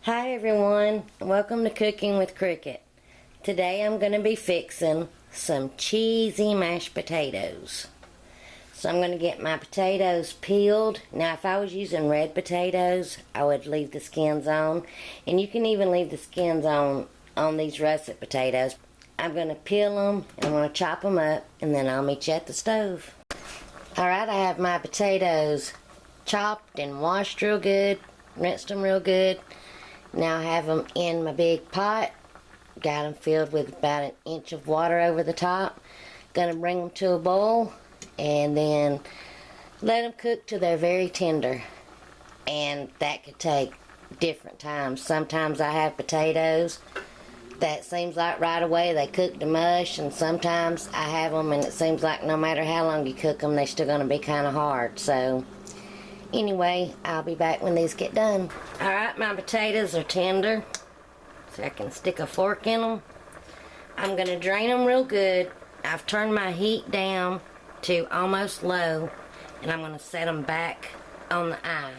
Hi everyone, welcome to Cooking with Cricket. Today I'm going to be fixing some cheesy mashed potatoes. So I'm going to get my potatoes peeled. Now if I was using red potatoes, I would leave the skins on. And you can even leave the skins on these russet potatoes. I'm going to peel them and I'm going to chop them up and then I'll meet you at the stove. Alright, I have my potatoes chopped and washed real good, rinsed them real good. Now I have them in my big pot. Got them filled with about an inch of water over the top. Gonna bring them to a boil and then let them cook till they're very tender. And that could take different times. Sometimes I have potatoes that seems like right away they cook to mush, and sometimes I have them and it seems like no matter how long you cook them, they're still gonna be kind of hard. So anyway, I'll be back when these get done. Alright, my potatoes are tender, so I can stick a fork in them. I'm going to drain them real good. I've turned my heat down to almost low, and I'm going to set them back on the eye.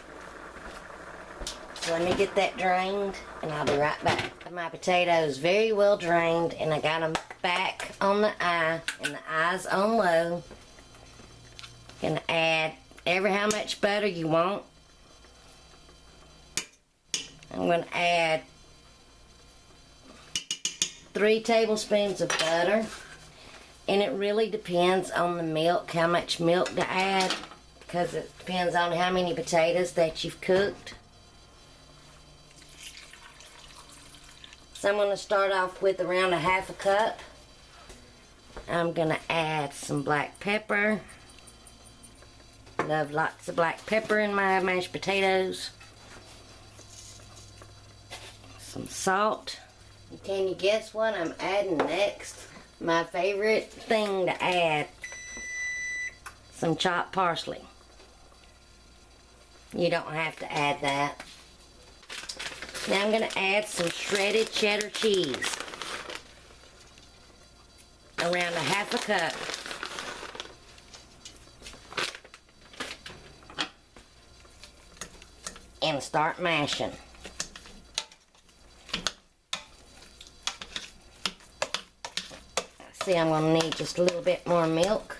So let me get that drained, and I'll be right back. My potatoes very well drained, and I got them back on the eye, and the eye's on low. Gonna add ever how much butter you want. I'm going to add 3 tablespoons of butter, and it really depends on the milk, how much milk to add, because it depends on how many potatoes that you've cooked. So I'm going to start off with around a half a cup. I'm going to add some black pepper. Love lots of black pepper in my mashed potatoes. Some salt. And can you guess what I'm adding next? My favorite thing to add. Some chopped parsley. You don't have to add that. Now I'm going to add some shredded cheddar cheese. Around a half a cup. And start mashing. See, I'm going to need just a little bit more milk.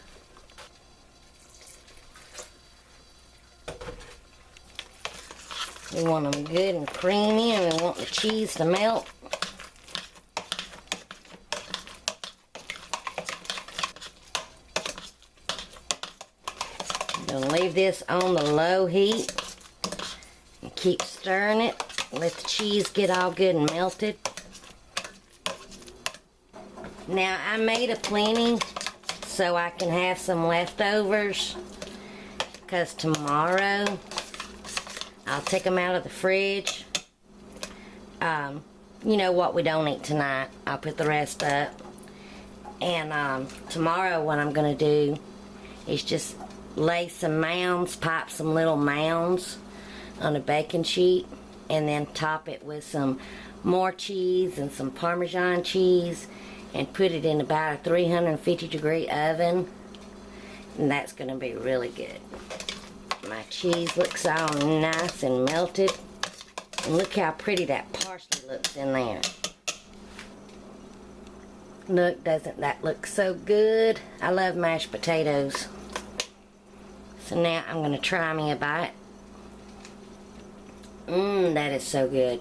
We want them good and creamy, and we want the cheese to melt. I'm going to leave this on the low heat. Keep stirring it. Let the cheese get all good and melted. Now I made a plenty so I can have some leftovers, because tomorrow I'll take them out of the fridge. You know what we don't eat tonight, I'll put the rest up. And tomorrow what I'm going to do is just lay some mounds, pipe some little mounds on a baking sheet, and then top it with some more cheese and some Parmesan cheese, and put it in about a 350-degree oven, and that's going to be really good. My cheese looks all nice and melted, and look how pretty that parsley looks in there. Look, doesn't that look so good? I love mashed potatoes. So now I'm going to try me a bite. That is so good.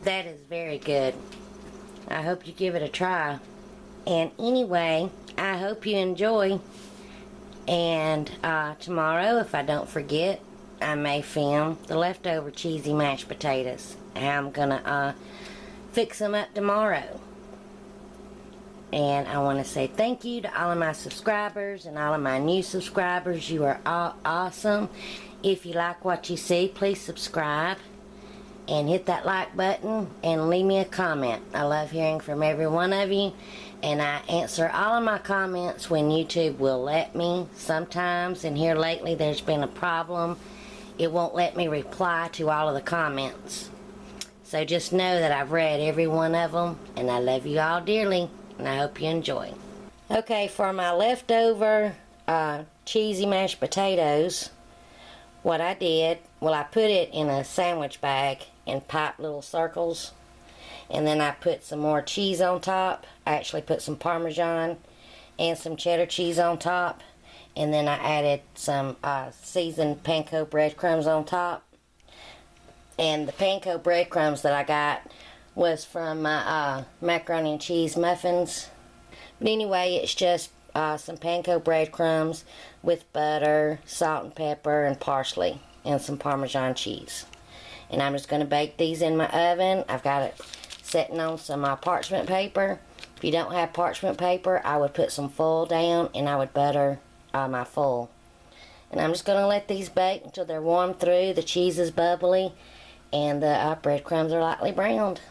That is very good. I hope you give it a try. And anyway, I hope you enjoy. And tomorrow, if I don't forget, I may film the leftover cheesy mashed potatoes. I'm gonna fix them up tomorrow. And I want to say thank you to all of my subscribers and all of my new subscribers. You are all awesome. If you like what you see, please subscribe and hit that like button and leave me a comment. I love hearing from every one of you, and I answer all of my comments when YouTube will let me sometimes. And here lately there's been a problem. It won't let me reply to all of the comments. So just know that I've read every one of them, and I love you all dearly, and I hope you enjoy. Okay, for my leftover cheesy mashed potatoes, what I did, well, I put it in a sandwich bag in pipe little circles. And then I put some more cheese on top. I actually put some Parmesan and some cheddar cheese on top. And then I added some seasoned panko breadcrumbs on top. And the panko breadcrumbs that I got was from my macaroni and cheese muffins. But anyway, it's just some panko breadcrumbs with butter, salt and pepper, and parsley, and some Parmesan cheese. And I'm just going to bake these in my oven. I've got it setting on some parchment paper. If you don't have parchment paper, I would put some foil down and I would butter my foil. And I'm just going to let these bake until they're warm through, the cheese is bubbly, and the breadcrumbs are lightly browned.